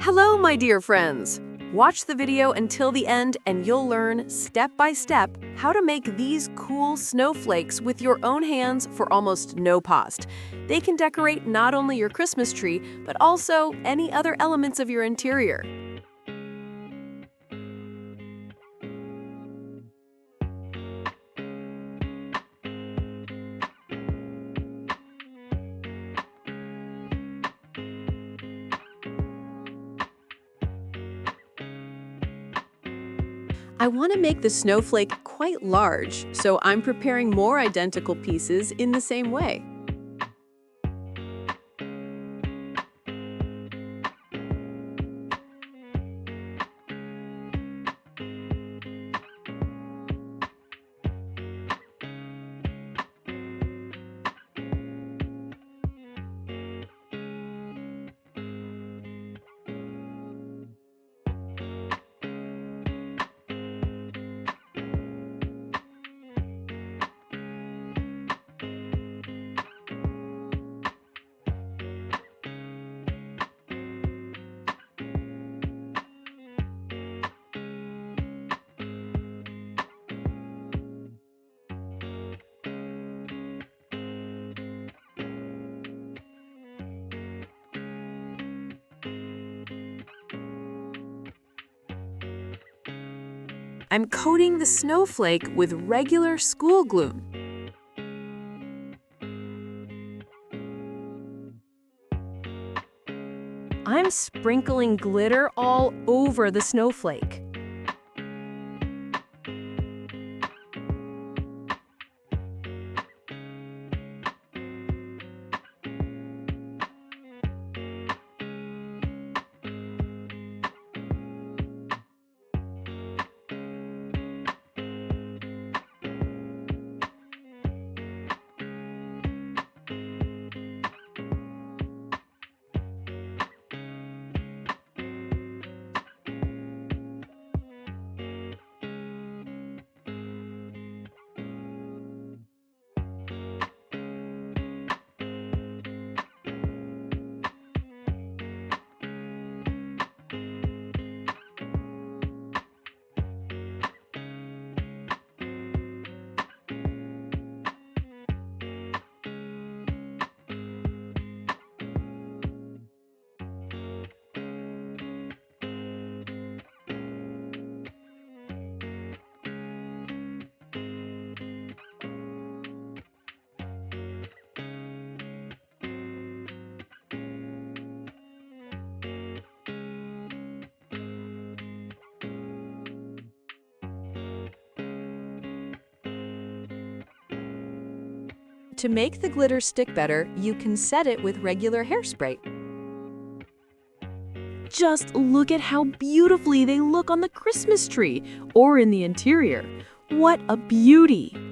Hello, my dear friends! Watch the video until the end and you'll learn step by step how to make these cool snowflakes with your own hands for almost no cost. They can decorate not only your Christmas tree, but also any other elements of your interior. I want to make the snowflake quite large, so I'm preparing more identical pieces in the same way. I'm coating the snowflake with regular school glue. I'm sprinkling glitter all over the snowflake. To make the glitter stick better, you can set it with regular hairspray. Just look at how beautifully they look on the Christmas tree or in the interior. What a beauty!